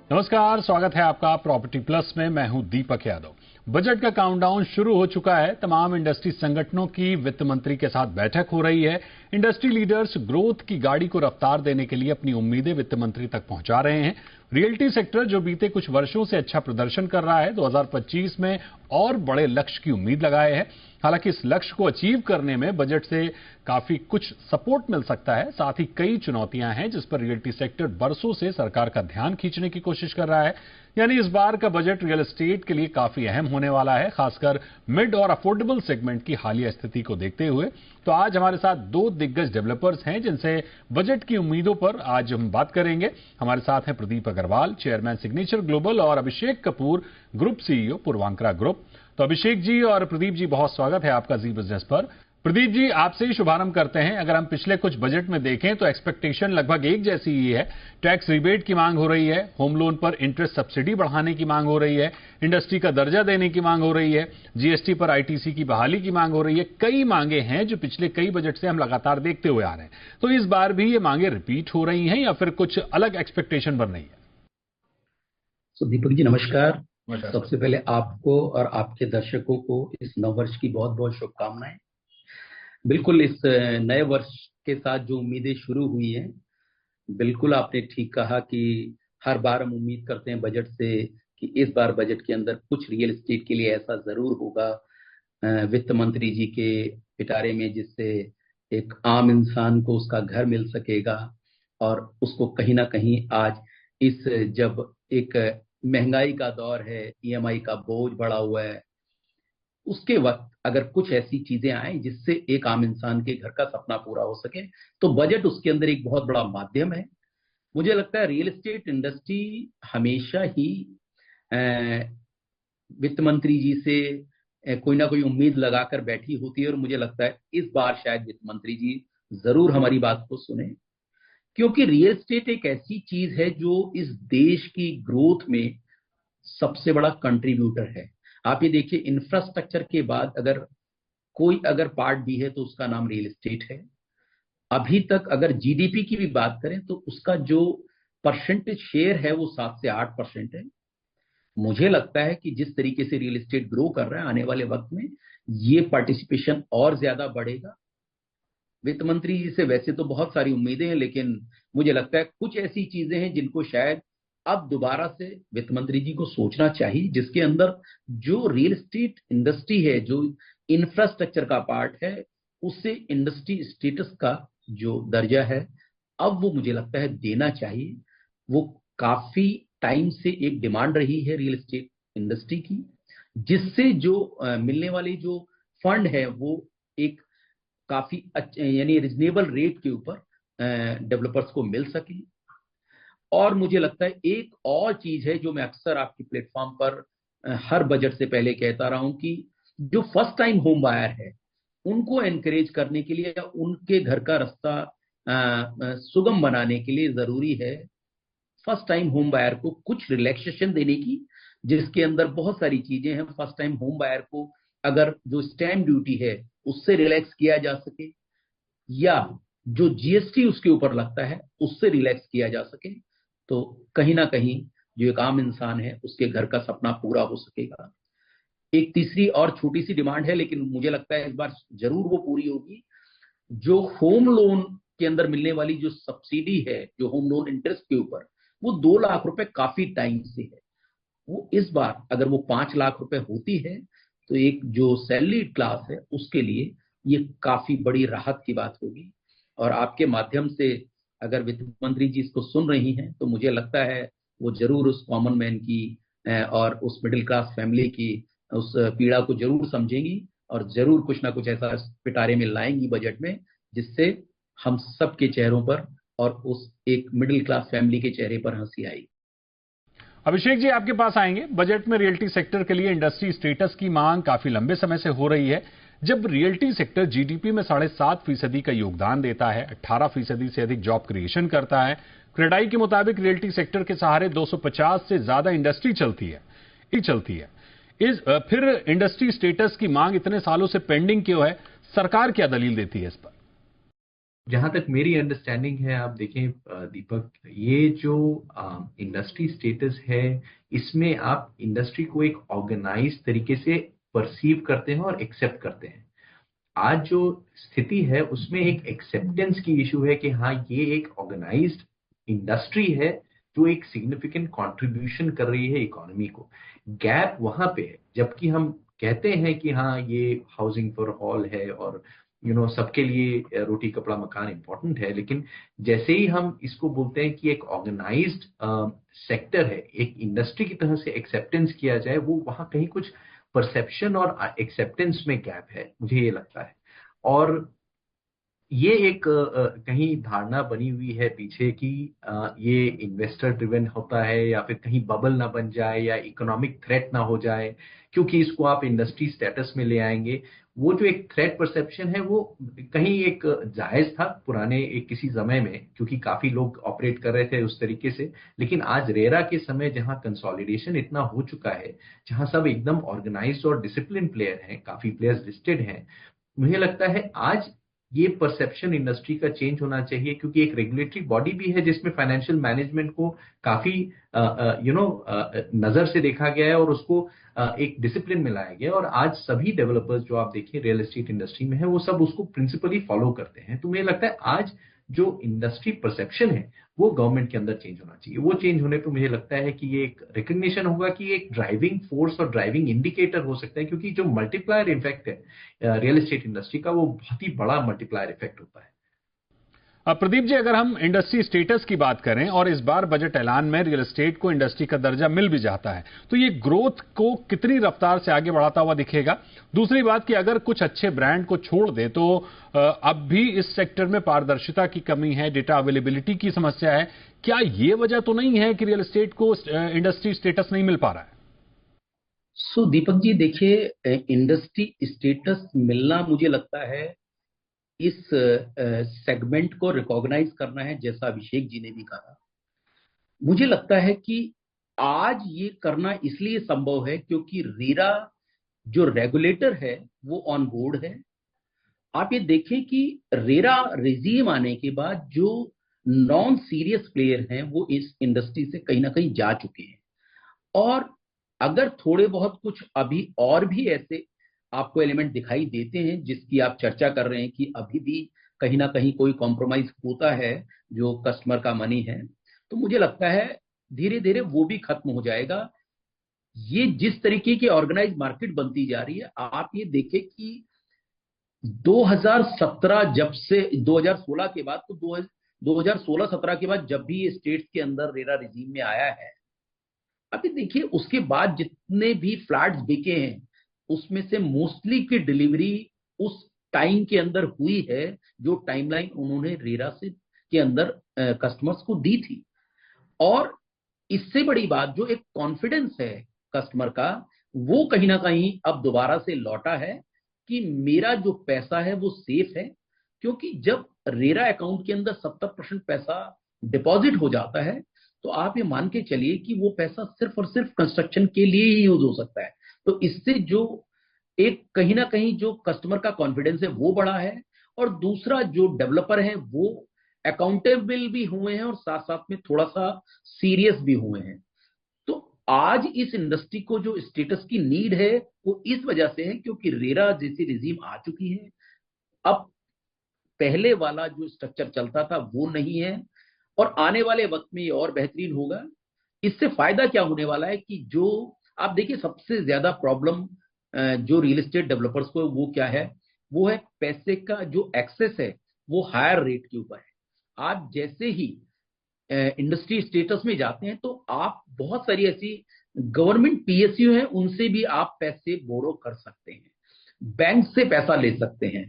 नमस्कार, स्वागत है आपका प्रॉपर्टी प्लस में। मैं हूं दीपक यादव। बजट का काउंटडाउन शुरू हो चुका है। तमाम इंडस्ट्री संगठनों की वित्त मंत्री के साथ बैठक हो रही है। इंडस्ट्री लीडर्स ग्रोथ की गाड़ी को रफ्तार देने के लिए अपनी उम्मीदें वित्त मंत्री तक पहुंचा रहे हैं। रियल्टी सेक्टर जो बीते कुछ वर्षों से अच्छा प्रदर्शन कर रहा है, 2025 में और बड़े लक्ष्य की उम्मीद लगाए है। हालांकि इस लक्ष्य को अचीव करने में बजट से काफी कुछ सपोर्ट मिल सकता है। साथ ही कई चुनौतियां हैं जिस पर रियल्टी सेक्टर बरसों से सरकार का ध्यान खींचने की कोशिश कर रहा है। यानी इस बार का बजट रियल एस्टेट के लिए काफी अहम होने वाला है, खासकर मिड और अफोर्डेबल सेगमेंट की हालिया स्थिति को देखते हुए। तो आज हमारे साथ दो दिग्गज डेवलपर्स हैं जिनसे बजट की उम्मीदों पर आज हम बात करेंगे। हमारे साथ हैं Pradeep Agarwal, chairman Signature Global, और Abhishek Kapoor, group CEO Puravankara group. तो अभिषेक जी और प्रदीप जी, बहुत स्वागत है आपका जी बिजनेस पर। प्रदीप जी, आपसे ही शुभारंभ करते हैं। अगर हम पिछले कुछ बजट में देखें तो एक्सपेक्टेशन लगभग एक जैसी ही है। टैक्स रिबेट की मांग हो रही है, होम लोन पर इंटरेस्ट सब्सिडी बढ़ाने की मांग हो रही है, इंडस्ट्री का दर्जा देने की मांग हो रही है, जीएसटी पर आईटीसी की बहाली की मांग हो रही है। कई मांगे हैं जो पिछले कई बजट से हम लगातार देखते हुए आ रहे हैं। तो इस बार भी ये मांगे रिपीट हो रही हैं या फिर कुछ अलग एक्सपेक्टेशन बन रही है? दीपक जी नमस्कार। सबसे पहले आपको और आपके दर्शकों को इस नववर्ष की बहुत बहुत शुभकामनाएं। बिल्कुल इस नए वर्ष के साथ जो उम्मीदें शुरू हुई हैं, बिल्कुल आपने ठीक कहा कि हर बार हम उम्मीद करते हैं बजट से कि इस बार बजट के अंदर कुछ रियल एस्टेट के लिए ऐसा जरूर होगा वित्त मंत्री जी के पिटारे में, जिससे एक आम इंसान को उसका घर मिल सकेगा। और उसको कहीं ना कहीं आज इस जब एक महंगाई का दौर है, ईएमआई का बोझ बढ़ा हुआ है, उसके वक्त अगर कुछ ऐसी चीजें आए जिससे एक आम इंसान के घर का सपना पूरा हो सके, तो बजट उसके अंदर एक बहुत बड़ा माध्यम है। मुझे लगता है रियल एस्टेट इंडस्ट्री हमेशा ही वित्त मंत्री जी से कोई ना कोई उम्मीद लगाकर बैठी होती है, और मुझे लगता है इस बार शायद वित्त मंत्री जी जरूर हमारी बात को सुने, क्योंकि रियल एस्टेट एक ऐसी चीज है जो इस देश की ग्रोथ में सबसे बड़ा कंट्रीब्यूटर है। आप ये देखिए, इंफ्रास्ट्रक्चर के बाद अगर पार्ट भी है तो उसका नाम रियल एस्टेट है। अभी तक अगर जीडीपी की भी बात करें तो उसका जो परसेंटेज शेयर है वो 7 से 8% है। मुझे लगता है कि जिस तरीके से रियल एस्टेट ग्रो कर रहा है, आने वाले वक्त में ये पार्टिसिपेशन और ज्यादा बढ़ेगा। वित्त मंत्री जी से वैसे तो बहुत सारी उम्मीदें हैं, लेकिन मुझे लगता है कुछ ऐसी चीजें हैं जिनको शायद अब दोबारा से वित्त मंत्री जी को सोचना चाहिए, जिसके अंदर जो रियल एस्टेट इंडस्ट्री है, जो इंफ्रास्ट्रक्चर का पार्ट है, उससे इंडस्ट्री स्टेटस का जो दर्जा है, अब वो मुझे लगता है देना चाहिए। वो काफी टाइम से एक डिमांड रही है रियल एस्टेट इंडस्ट्री की, जिससे जो मिलने वाली जो फंड है वो एक काफी यानी रिजनेबल रेट के ऊपर डेवलपर्स को मिल सके। और मुझे लगता है एक और चीज है जो मैं अक्सर आपके प्लेटफॉर्म पर हर बजट से पहले कहता रहा हूं, कि जो फर्स्ट टाइम होम बायर है उनको एनकरेज करने के लिए, उनके घर का रास्ता सुगम बनाने के लिए जरूरी है फर्स्ट टाइम होम बायर को कुछ रिलैक्सेशन देने की, जिसके अंदर बहुत सारी चीजें हैं। फर्स्ट टाइम होम बायर को अगर जो स्टैम्प ड्यूटी है उससे रिलैक्स किया जा सके, या जो जीएसटी उसके ऊपर लगता है उससे रिलैक्स किया जा सके, तो कहीं ना कहीं जो एक आम इंसान है उसके घर का सपना पूरा हो सकेगा। एक तीसरी और छोटी सी डिमांड है, लेकिन मुझे लगता है इस बार जरूर वो पूरी होगी। जो होम लोन के अंदर मिलने वाली जो सब्सिडी है, जो होम लोन इंटरेस्ट के ऊपर, वो 2 लाख रुपए काफी टाइम से है। वो इस बार अगर वो 5 लाख रुपए होती है तो एक जो सैलरी क्लास है उसके लिए ये काफी बड़ी राहत की बात होगी। और आपके माध्यम से अगर वित्त मंत्री जी इसको सुन रही हैं तो मुझे लगता है वो जरूर उस कॉमन मैन की और उस मिडिल क्लास फैमिली की उस पीड़ा को जरूर समझेंगी, और जरूर कुछ ना कुछ ऐसा पिटारे में लाएंगी बजट में, जिससे हम सबके चेहरों पर और उस एक मिडिल क्लास फैमिली के चेहरे पर हंसी आएगी। अभिषेक जी, आपके पास आएंगे। बजट में रियल्टी सेक्टर के लिए इंडस्ट्री स्टेटस की मांग काफी लंबे समय से हो रही है। जब रियल्टी सेक्टर जीडीपी में 7.5% का योगदान देता है, 18% से अधिक जॉब क्रिएशन करता है, क्रेडाई के मुताबिक रियल्टी सेक्टर के सहारे 250 से ज्यादा इंडस्ट्री चलती है। फिर इंडस्ट्री स्टेटस की मांग इतने सालों से पेंडिंग क्यों है? सरकार क्या दलील देती है इस पर? जहां तक मेरी अंडरस्टैंडिंग है, आप देखें दीपक, ये जो इंडस्ट्री स्टेटस है, इसमें आप इंडस्ट्री को एक ऑर्गेनाइज तरीके से परसीव करते हैं और एक्सेप्ट करते हैं। आज जो स्थिति है उसमें एक एक्सेप्टेंस की इशू है कि हाँ, ये एक ऑर्गेनाइज्ड इंडस्ट्री है जो एक सिग्निफिकेंट कंट्रीब्यूशन कर रही है इकोनॉमी को। गैप वहां पे है, जबकि हम कहते हैं कि हाँ, ये हाउसिंग फॉर ऑल है और सबके लिए रोटी कपड़ा मकान इंपॉर्टेंट है, लेकिन जैसे ही हम इसको बोलते हैं कि एक ऑर्गेनाइज्ड सेक्टर है, एक इंडस्ट्री की तरह से एक्सेप्टेंस किया जाए, वो वहां कहीं कुछ परसेप्शन और एक्सेप्टेंस में गैप है, मुझे ये लगता है। और ये एक कहीं धारणा बनी हुई है पीछे कि ये इन्वेस्टर ड्रिवन होता है, या फिर कहीं बबल ना बन जाए या इकोनॉमिक थ्रेट ना हो जाए, क्योंकि इसको आप इंडस्ट्री स्टेटस में ले आएंगे। वो जो एक थ्रेट परसेप्शन है, वो कहीं एक जायज था पुराने एक किसी समय में, क्योंकि काफी लोग ऑपरेट कर रहे थे उस तरीके से। लेकिन आज रेरा के समय, जहां कंसोलिडेशन इतना हो चुका है, जहां सब एकदम ऑर्गेनाइज्ड और डिसिप्लिन प्लेयर हैं, काफी प्लेयर्स लिस्टेड हैं, मुझे लगता है आज ये परसेप्शन इंडस्ट्री का चेंज होना चाहिए, क्योंकि एक रेगुलेटरी बॉडी भी है जिसमें फाइनेंशियल मैनेजमेंट को काफी नजर से देखा गया है और उसको एक डिसिप्लिन में लाया गया है। और आज सभी डेवलपर्स जो आप देखिए रियल एस्टेट इंडस्ट्री में है, वो सब उसको प्रिंसिपली फॉलो करते हैं। तो मुझे लगता है आज जो इंडस्ट्री परसेप्शन है, वो गवर्नमेंट के अंदर चेंज होना चाहिए। वो चेंज होने पे मुझे लगता है कि ये एक रिकग्निशन होगा कि ये एक ड्राइविंग फोर्स और ड्राइविंग इंडिकेटर हो सकता है, क्योंकि जो मल्टीप्लायर इफेक्ट है रियल एस्टेट इंडस्ट्री का, वो बहुत ही बड़ा मल्टीप्लायर इफेक्ट होता है। अब प्रदीप जी, अगर हम इंडस्ट्री स्टेटस की बात करें और इस बार बजट ऐलान में रियल एस्टेट को इंडस्ट्री का दर्जा मिल भी जाता है, तो ये ग्रोथ को कितनी रफ्तार से आगे बढ़ाता हुआ दिखेगा? दूसरी बात कि अगर कुछ अच्छे ब्रांड को छोड़ दे तो अब भी इस सेक्टर में पारदर्शिता की कमी है, डेटा अवेलेबिलिटी की समस्या है। क्या ये वजह तो नहीं है कि रियल एस्टेट को इंडस्ट्री स्टेटस नहीं मिल पा रहा है? सो दीपक जी देखिए, इंडस्ट्री स्टेटस मिलना मुझे लगता है इस सेगमेंट को रिकॉग्नाइज करना है, जैसा अभिषेक जी ने भी कहा। मुझे लगता है कि आज ये करना इसलिए संभव है क्योंकि रेरा जो रेगुलेटर है वो ऑन बोर्ड है। आप ये देखें कि रेरा रेजीम आने के बाद जो नॉन सीरियस प्लेयर हैं वो इस इंडस्ट्री से कहीं ना कहीं जा चुके हैं। और अगर थोड़े बहुत कुछ अभी और भी ऐसे आपको एलिमेंट दिखाई देते हैं जिसकी आप चर्चा कर रहे हैं कि अभी भी कहीं ना कहीं कोई कॉम्प्रोमाइज होता है जो कस्टमर का मनी है, तो मुझे लगता है धीरे धीरे वो भी खत्म हो जाएगा। ये जिस तरीके की ऑर्गेनाइज मार्केट बनती जा रही है, आप ये देखें कि 2017 जब से 2016 के बाद, तो 2016-17 के बाद जब भी ये स्टेट्स के अंदर रेरा रिजीम में आया है, अभी देखिए उसके बाद जितने भी फ्लैट्स बिके हैं उसमें से मोस्टली की डिलीवरी उस टाइम के अंदर हुई है जो टाइमलाइन उन्होंने रेरा से के अंदर कस्टमर्स को दी थी। और इससे बड़ी बात, जो एक कॉन्फिडेंस है कस्टमर का, वो कहीं ना कहीं अब दोबारा से लौटा है कि मेरा जो पैसा है वो सेफ है। क्योंकि जब रेरा अकाउंट के अंदर 70% पैसा डिपॉजिट हो जाता है, तो आप ये मान के चलिए कि वो पैसा सिर्फ और सिर्फ कंस्ट्रक्शन के लिए ही यूज हो सकता है। तो इससे जो एक कहीं ना कहीं जो कस्टमर का कॉन्फिडेंस है वो बढ़ा है, और दूसरा जो डेवलपर है वो अकाउंटेबल भी हुए हैं और साथ साथ में थोड़ा सा सीरियस भी हुए हैं। तो आज इस इंडस्ट्री को जो स्टेटस की नीड है वो इस वजह से है क्योंकि रेरा जैसी रिजीम आ चुकी है। अब पहले वाला जो स्ट्रक्चर चलता था वो नहीं है, और आने वाले वक्त में ये और बेहतरीन होगा। इससे फायदा क्या होने वाला है कि जो आप देखिए सबसे ज्यादा प्रॉब्लम जो रियल एस्टेट डेवलपर्स को वो क्या है, वो है पैसे का जो एक्सेस है वो हायर रेट के ऊपर है। आप जैसे ही इंडस्ट्री स्टेटस में जाते हैं तो आप बहुत सारी ऐसी गवर्नमेंट पीएसयू हैं उनसे भी आप पैसे बोरो कर सकते हैं, बैंक से पैसा ले सकते हैं,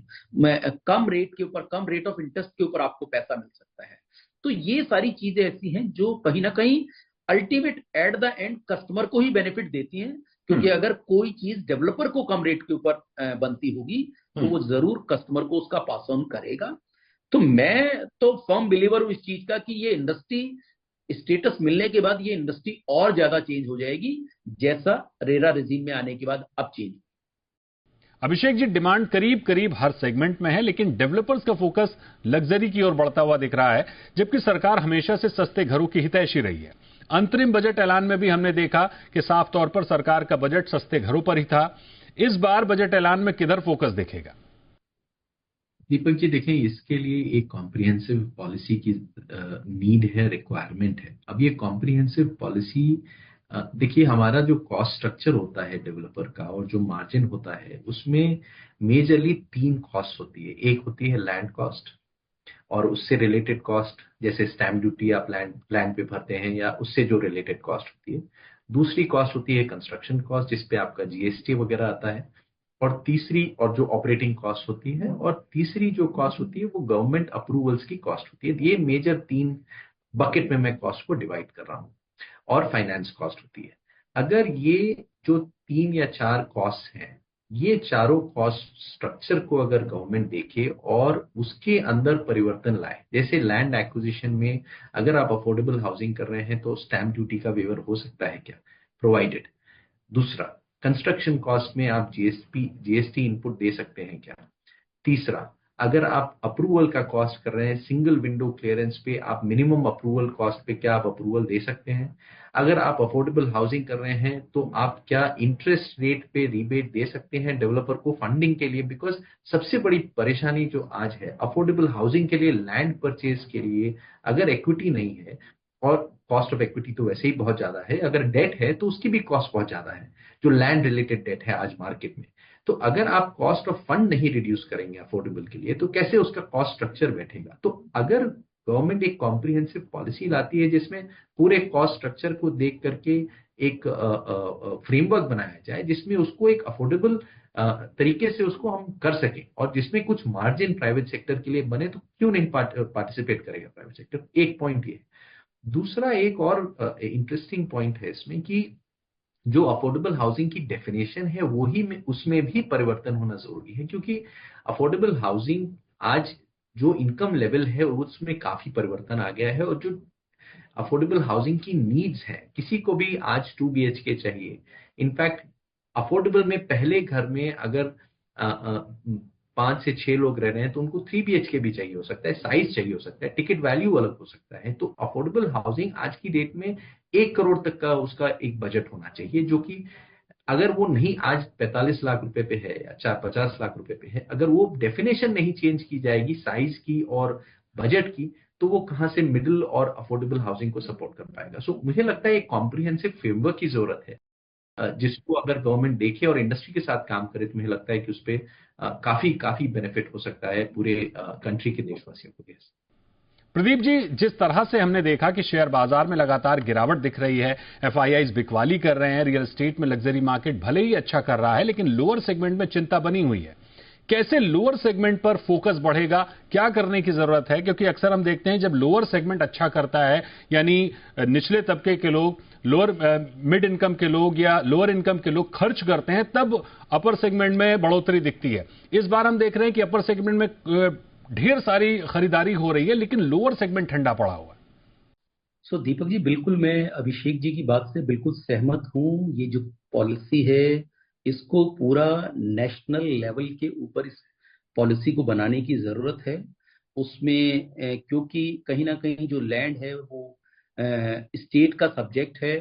कम रेट के ऊपर, कम रेट ऑफ इंटरेस्ट के ऊपर आपको पैसा मिल सकता है। तो ये सारी चीजें ऐसी हैं जो कहीं ना कहीं ultimate at the end customer को ही बेनिफिट देती हैं। क्योंकि अगर कोई चीज डेवलपर को कम रेट के ऊपर बनती होगी तो वो जरूर कस्टमर को उसका पास ऑन करेगा। तो मैं तो फर्म बिलीवर हूं इस चीज का कि ये इंडस्ट्री स्टेटस मिलने के बाद ये इंडस्ट्री और ज्यादा चेंज हो जाएगी, जैसा रेरा रिजीम में आने के बाद अब चेंज। अभिषेक जी, डिमांड करीब करीब हर सेगमेंट में है, लेकिन डेवलपर्स का फोकस लग्जरी की ओर बढ़ता हुआ दिख रहा है, जबकि सरकार हमेशा से सस्ते घरों की हितैषी रही है। अंतरिम बजट ऐलान में भी हमने देखा कि साफ तौर पर सरकार का बजट सस्ते घरों पर ही था। इस बार बजट ऐलान में किधर फोकस दिखेगा? दीपक जी देखें, इसके लिए एक कॉम्प्रिहेंसिव पॉलिसी की नीड है, रिक्वायरमेंट है। अब ये कॉम्प्रिहेंसिव पॉलिसी, देखिए हमारा जो कॉस्ट स्ट्रक्चर होता है डेवलपर का और जो मार्जिन होता है उसमें मेजरली 3 कॉस्ट होती है। एक होती है लैंड कॉस्ट और उससे रिलेटेड कॉस्ट, जैसे स्टैम्प ड्यूटी आप लैंड पे भरते हैं या उससे जो रिलेटेड कॉस्ट होती है। दूसरी कॉस्ट होती है कंस्ट्रक्शन कॉस्ट, जिसपे आपका जीएसटी वगैरह आता है। और तीसरी, और जो ऑपरेटिंग कॉस्ट होती है, और तीसरी जो कॉस्ट होती है वो गवर्नमेंट अप्रूवल्स की कॉस्ट होती है। ये मेजर 3 बकेट में मैं कॉस्ट को डिवाइड कर रहा हूँ। और फाइनेंस कॉस्ट होती है। अगर ये जो 3 या 4 कॉस्ट हैं, ये चारों कॉस्ट स्ट्रक्चर को अगर गवर्नमेंट देखे और उसके अंदर परिवर्तन लाए, जैसे लैंड एक्विजिशन में अगर आप अफोर्डेबल हाउसिंग कर रहे हैं तो स्टैम्प ड्यूटी का वेवर हो सकता है क्या, प्रोवाइडेड। दूसरा, कंस्ट्रक्शन कॉस्ट में आप जीएसटी इनपुट दे सकते हैं क्या। तीसरा, अगर आप अप्रूवल का कॉस्ट कर रहे हैं, सिंगल विंडो क्लियरेंस पे आप मिनिमम अप्रूवल कॉस्ट पे क्या आप अप्रूवल दे सकते हैं। अगर आप अफोर्डेबल हाउसिंग कर रहे हैं तो आप क्या इंटरेस्ट रेट पे रिबेट दे सकते हैं डेवलपर को फंडिंग के लिए। बिकॉज सबसे बड़ी परेशानी जो आज है अफोर्डेबल हाउसिंग के लिए, लैंड परचेज के लिए, अगर इक्विटी नहीं है, और कॉस्ट ऑफ इक्विटी तो वैसे ही बहुत ज्यादा है, अगर डेट है तो उसकी भी कॉस्ट बहुत ज्यादा है, जो लैंड रिलेटेड डेट है आज मार्केट में। तो अगर आप कॉस्ट ऑफ फंड नहीं रिड्यूस करेंगे अफोर्डेबल के लिए, तो कैसे उसका कॉस्ट स्ट्रक्चर बैठेगा। तो अगर गवर्नमेंट एक कॉम्प्रिहेंसिव पॉलिसी लाती है जिसमें पूरे कॉस्ट स्ट्रक्चर को देख करके एक फ्रेमवर्क बनाया जाए, जिसमें उसको एक अफोर्डेबल तरीके से उसको हम कर सकें, और जिसमें कुछ मार्जिन प्राइवेट सेक्टर के लिए बने, तो क्यों नहीं पार्टिसिपेट करेगा प्राइवेट सेक्टर। एक पॉइंट ये। दूसरा, एक और इंटरेस्टिंग पॉइंट है इसमें कि जो अफोर्डेबल हाउसिंग की डेफिनेशन है वही में उसमें भी परिवर्तन होना जरूरी है, क्योंकि अफोर्डेबल हाउसिंग आज जो इनकम लेवल है उसमें काफी परिवर्तन आ गया है। और जो अफोर्डेबल हाउसिंग की नीड्स है, किसी को भी आज 2 BHK चाहिए। इनफैक्ट अफोर्डेबल में पहले घर में अगर 5 से 6 लोग रह रहे हैं तो उनको 3 BHK भी चाहिए हो सकता है, साइज चाहिए हो सकता है, टिकट वैल्यू अलग हो सकता है। तो अफोर्डेबल हाउसिंग आज की डेट में 1 करोड़ तक का उसका एक बजट होना चाहिए, जो कि अगर वो नहीं आज 45 लाख रुपए पे है या 50 लाख रुपए पे है, अगर वो डेफिनेशन नहीं चेंज की जाएगी साइज की और बजट की, तो वो कहां से मिडिल और अफोर्डेबल हाउसिंग को सपोर्ट कर पाएगा। सो मुझे लगता है एक कॉम्प्रिहेंसिव फ्रेमवर्क की जरूरत है, जिसको अगर गवर्नमेंट देखे और इंडस्ट्री के साथ काम करे, तो मुझे लगता है कि उस पर काफी काफी बेनिफिट हो सकता है पूरे कंट्री के देशवासियों को। प्रदीप जी, जिस तरह से हमने देखा कि शेयर बाजार में लगातार गिरावट दिख रही है, एफआईआईज बिकवाली कर रहे हैं, रियल एस्टेट में लग्जरी मार्केट भले ही अच्छा कर रहा है, लेकिन लोअर सेगमेंट में चिंता बनी हुई है। कैसे लोअर सेगमेंट पर फोकस बढ़ेगा, क्या करने की जरूरत है? क्योंकि अक्सर हम देखते हैं जब लोअर सेगमेंट अच्छा करता है, यानी निचले तबके के लोग, लोअर मिड इनकम के लोग या लोअर इनकम के लोग खर्च करते हैं, तब अपर सेगमेंट में बढ़ोतरी दिखती है। इस बार हम देख रहे हैं कि अपर सेगमेंट में ढेर सारी खरीदारी हो रही है, लेकिन लोअर सेगमेंट ठंडा पड़ा हुआ है। सो दीपक जी, बिल्कुल मैं अभिषेक जी की बात से बिल्कुल सहमत हूँ। ये जो पॉलिसी है, इसको पूरा नेशनल लेवल के ऊपर इस पॉलिसी को बनाने की जरूरत है। उसमें क्योंकि कहीं ना कहीं जो लैंड है वो स्टेट का सब्जेक्ट है,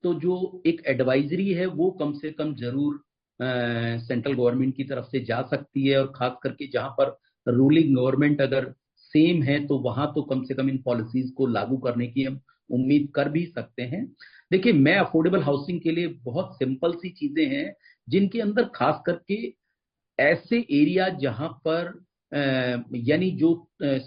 तो जो एक एडवाइजरी है वो कम से कम जरूर सेंट्रल गवर्नमेंट की तरफ से जा सकती है। और खास करके जहां पर रूलिंग गवर्नमेंट अगर सेम है, तो वहां तो कम से कम इन पॉलिसीज को लागू करने की हम उम्मीद कर भी सकते हैं। देखिए, मैं अफोर्डेबल हाउसिंग के लिए बहुत सिंपल सी चीजें हैं जिनके अंदर खास करके ऐसे एरिया जहां पर यानी जो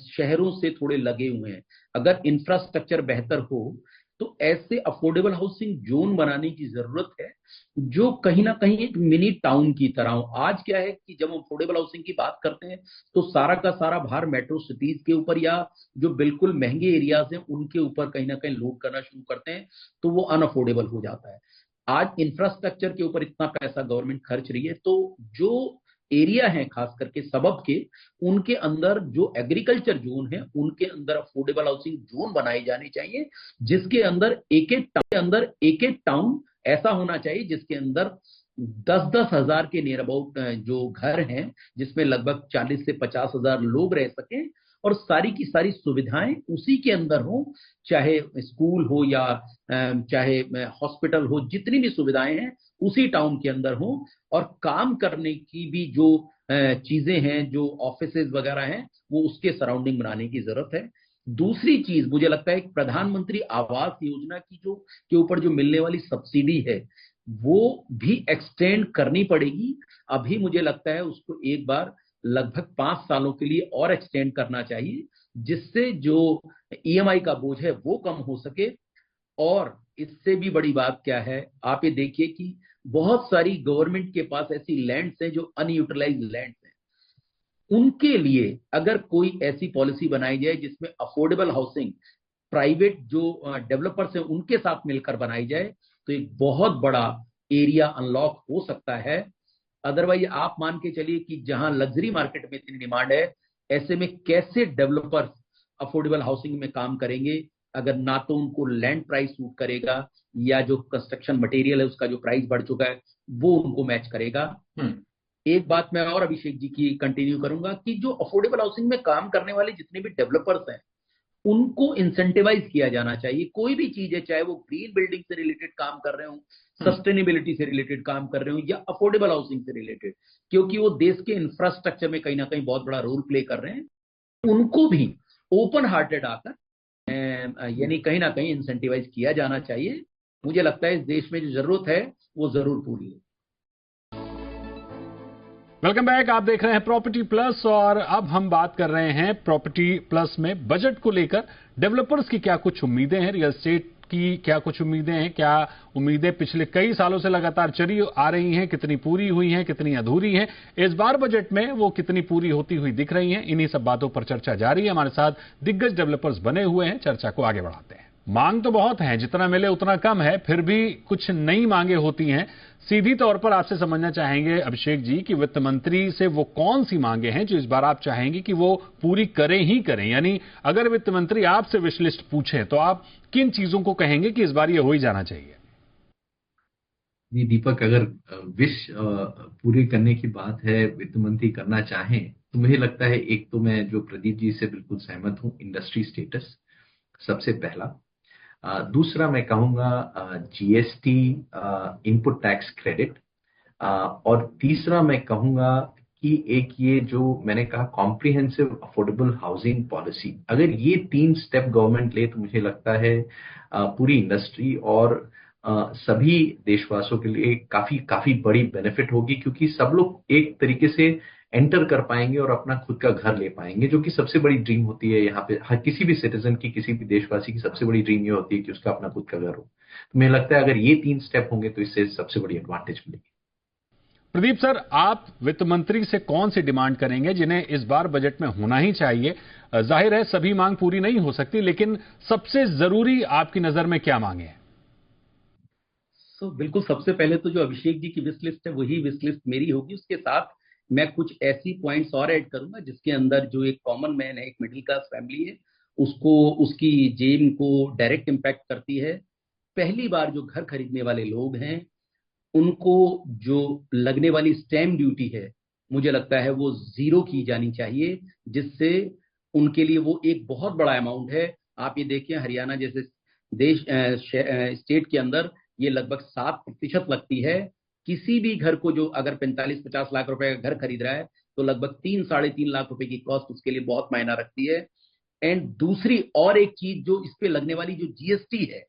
शहरों से थोड़े लगे हुए हैं, अगर इंफ्रास्ट्रक्चर बेहतर हो तो ऐसे अफोर्डेबल हाउसिंग जोन बनाने की जरूरत है, जो कहीं ना कहीं एक मिनी टाउन की तरह हो। आज क्या है कि जब हम अफोर्डेबल हाउसिंग की बात करते हैं तो सारा का सारा भार मेट्रो सिटीज के ऊपर या जो बिल्कुल महंगे एरियाज हैं उनके ऊपर कहीं ना कहीं लोड करना शुरू करते हैं, तो वो अनअफोर्डेबल हो जाता है। आज इंफ्रास्ट्रक्चर के ऊपर इतना पैसा गवर्नमेंट खर्च रही है, तो जो एरिया है खास करके सबब के, उनके अंदर जो एग्रीकल्चर जोन है उनके अंदर अफोर्डेबल हाउसिंग जोन बनाए जाने चाहिए, जिसके अंदर एक एक टाउन ऐसा होना चाहिए जिसके अंदर 10-10 हजार के नियर अबाउट जो घर हैं, जिसमें लगभग 40 से 50 हजार लोग रह सकें और सारी की सारी सुविधाएं उसी के अंदर हो, चाहे स्कूल हो या चाहे हॉस्पिटल हो, जितनी भी सुविधाएं हैं उसी टाउन के अंदर हो, और काम करने की भी जो चीजें हैं, जो ऑफिसेज वगैरह हैं, वो उसके सराउंडिंग बनाने की जरूरत है। दूसरी चीज मुझे लगता है प्रधानमंत्री आवास योजना की जो के ऊपर जो मिलने वाली सब्सिडी है, वो भी एक्सटेंड करनी पड़ेगी। अभी मुझे लगता है उसको एक बार लगभग 5 सालों के लिए और एक्सटेंड करना चाहिए, जिससे जो ईएमआई का बोझ है वो कम हो सके। और इससे भी बड़ी बात क्या है, आप ये देखिए कि बहुत सारी गवर्नमेंट के पास ऐसी लैंड्स हैं जो अनयूटिलाइज्ड लैंड्स हैं, उनके लिए अगर कोई ऐसी पॉलिसी बनाई जाए जिसमें अफोर्डेबल हाउसिंग प्राइवेट जो डेवलपर्स हैं उनके साथ मिलकर बनाई जाए, तो एक बहुत बड़ा एरिया अनलॉक हो सकता है। अदरवाइज आप मान के चलिए कि जहां लग्जरी मार्केट में इतनी डिमांड है, ऐसे में कैसे डेवलपर्स अफोर्डेबल हाउसिंग में काम करेंगे, अगर ना तो उनको लैंड प्राइस सूट करेगा, या जो कंस्ट्रक्शन मटेरियल है उसका जो प्राइस बढ़ चुका है वो उनको मैच करेगा। एक बात मैं और अभिषेक जी की कंटिन्यू करूंगा कि जो अफोर्डेबल हाउसिंग में काम करने वाले जितने भी डेवलपर्स हैं, उनको इंसेंटिवाइज किया जाना चाहिए। कोई भी चीज है, चाहे वो ग्रीन बिल्डिंग से रिलेटेड काम कर रहे हो, सस्टेनेबिलिटी से रिलेटेड काम कर रहे हो, या अफोर्डेबल हाउसिंग से रिलेटेड, क्योंकि वो देश के इंफ्रास्ट्रक्चर में कहीं ना कहीं बहुत बड़ा रोल प्ले कर रहे हैं, उनको भी ओपन हार्टेड आकर यानी कहीं ना कहीं इंसेंटिवाइज किया जाना चाहिए। मुझे लगता है इस देश में जो जरूरत है वो जरूर पूरी है। Welcome back. आप देख रहे हैं प्रॉपर्टी प्लस और अब हम बात कर रहे हैं प्रॉपर्टी प्लस में बजट को लेकर डेवलपर्स की क्या कुछ उम्मीदें हैं, रियल एस्टेट की क्या कुछ उम्मीदें हैं, क्या उम्मीदें पिछले कई सालों से लगातार चली आ रही हैं, कितनी पूरी हुई हैं, कितनी अधूरी हैं, इस बार बजट में वो कितनी पूरी होती हुई दिख रही हैं। इन्हीं सब बातों पर चर्चा जारी है। हमारे साथ दिग्गज डेवलपर्स बने हुए हैं, चर्चा को आगे बढ़ाते हैं। मांग तो बहुत है, जितना मिले उतना कम है, फिर भी कुछ नई मांगे होती हैं। सीधी तौर पर आपसे समझना चाहेंगे अभिषेक जी कि वित्त मंत्री से वो कौन सी मांगे हैं जो इस बार आप चाहेंगे कि वो पूरी करें ही करें, यानी अगर वित्त मंत्री आपसे विश लिस्ट पूछे तो आप किन चीजों को कहेंगे कि इस बार ये हो ही जाना चाहिए? जी दीपक, अगर विश पूरी करने की बात है, वित्त मंत्री करना चाहें, तो मुझे लगता है एक तो मैं जो प्रदीप जी से बिल्कुल सहमत हूं, इंडस्ट्री स्टेटस सबसे पहला। दूसरा मैं कहूंगा जीएसटी इनपुट टैक्स क्रेडिट, और तीसरा मैं कहूंगा कि एक ये जो मैंने कहा कॉम्प्रिहेंसिव अफोर्डेबल हाउसिंग पॉलिसी, अगर ये 3 स्टेप गवर्नमेंट ले तो मुझे लगता है पूरी इंडस्ट्री और सभी देशवासियों के लिए काफी बड़ी बेनिफिट होगी, क्योंकि सब लोग एक तरीके से एंटर कर पाएंगे और अपना खुद का घर ले पाएंगे, जो कि सबसे बड़ी ड्रीम होती है यहाँ पे हर किसी भी सिटीजन की, किसी भी देशवासी की सबसे बड़ी ड्रीम ये होती है कि उसका अपना खुद का घर हो। तो मुझे लगता है अगर ये 3 स्टेप होंगे तो इससे सबसे बड़ी एडवांटेज मिलेगी। प्रदीप सर, आप वित्त मंत्री से कौन सी डिमांड करेंगे जिन्हें इस बार बजट में होना ही चाहिए? जाहिर है सभी मांग पूरी नहीं हो सकती, लेकिन सबसे जरूरी आपकी नजर में क्या मांगे हैं? बिल्कुल, सबसे पहले तो जो अभिषेक जी की विश लिस्ट है वही विश लिस्ट मेरी होगी। उसके साथ मैं कुछ ऐसी पॉइंट्स और ऐड करूंगा जिसके अंदर जो एक कॉमन मैन है, एक मिडिल क्लास फैमिली है, उसको उसकी जेब को डायरेक्ट इम्पैक्ट करती है। पहली बार जो घर खरीदने वाले लोग हैं, उनको जो लगने वाली स्टैम्प ड्यूटी है, मुझे लगता है वो 0 की जानी चाहिए, जिससे उनके लिए वो एक बहुत बड़ा अमाउंट है। आप ये देखिए, हरियाणा जैसे देश स्टेट के अंदर ये लगभग 7% लगती है। किसी भी घर को जो अगर 45-50 लाख रुपए का घर खरीद रहा है, तो लगभग 3-3.5 लाख रुपए की कॉस्ट उसके लिए बहुत मायना रखती है। एंड दूसरी और एक चीज, जो इस पे लगने वाली जो जीएसटी है,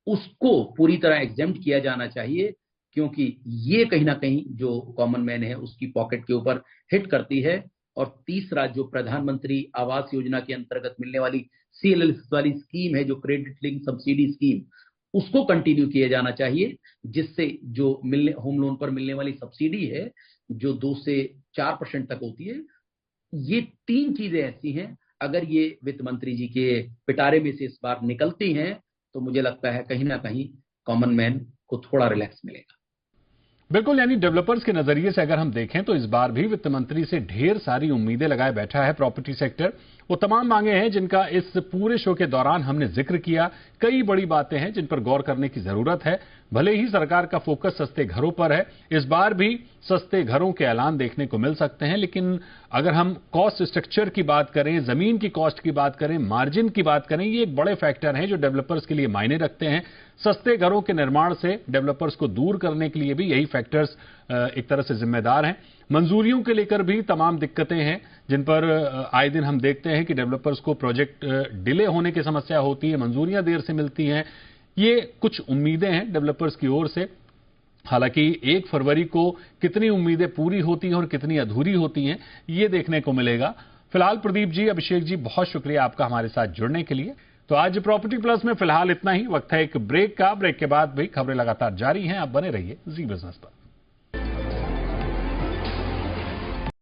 उसको पूरी तरह एग्जेम्प्ट किया जाना चाहिए, क्योंकि ये कहीं ना कहीं जो कॉमन मैन है उसकी पॉकेट के ऊपर हिट करती है। और तीसरा, जो प्रधानमंत्री आवास योजना के अंतर्गत मिलने वाली सीएलएल वाली स्कीम है, जो क्रेडिट लिंक सब्सिडी स्कीम, उसको कंटिन्यू किया जाना चाहिए, जिससे जो मिलने होम लोन पर मिलने वाली सब्सिडी है, जो 2 से 4% तक होती है। ये 3 चीजें ऐसी हैं, अगर ये वित्त मंत्री जी के पिटारे में से इस बार निकलती हैं, तो मुझे लगता है कहीं ना कहीं कॉमन मैन को थोड़ा रिलैक्स मिलेगा। बिल्कुल, यानी डेवलपर्स के नजरिए से अगर हम देखें तो इस बार भी वित्त मंत्री से ढेर सारी उम्मीदें लगाए बैठा है प्रॉपर्टी सेक्टर। वो तमाम मांगे हैं जिनका इस पूरे शो के दौरान हमने जिक्र किया। कई बड़ी बातें हैं जिन पर गौर करने की जरूरत है। भले ही सरकार का फोकस सस्ते घरों पर है, इस बार भी सस्ते घरों के ऐलान देखने को मिल सकते हैं, लेकिन अगर हम कॉस्ट स्ट्रक्चर की बात करें, जमीन की कॉस्ट की बात करें, मार्जिन की बात करें, ये एक बड़े फैक्टर हैं जो डेवलपर्स के लिए मायने रखते हैं। सस्ते घरों के निर्माण से डेवलपर्स को दूर करने के लिए भी यही फैक्टर्स एक तरह से जिम्मेदार हैं। मंजूरियों के लेकर भी तमाम दिक्कतें हैं, जिन पर आए दिन हम देखते हैं कि डेवलपर्स को प्रोजेक्ट डिले होने की समस्या होती है, मंजूरियां देर से मिलती हैं। ये कुछ उम्मीदें हैं डेवलपर्स की ओर से। हालांकि 1 फरवरी को कितनी उम्मीदें पूरी होती हैं और कितनी अधूरी होती हैं, ये देखने को मिलेगा। फिलहाल प्रदीप जी, अभिषेक जी, बहुत शुक्रिया आपका हमारे साथ जुड़ने के लिए। तो आज प्रॉपर्टी प्लस में फिलहाल इतना ही। वक्त है एक ब्रेक का। ब्रेक के बाद भी खबरें लगातार जारी हैं। आप बने रहिए जी बिजनेस पर।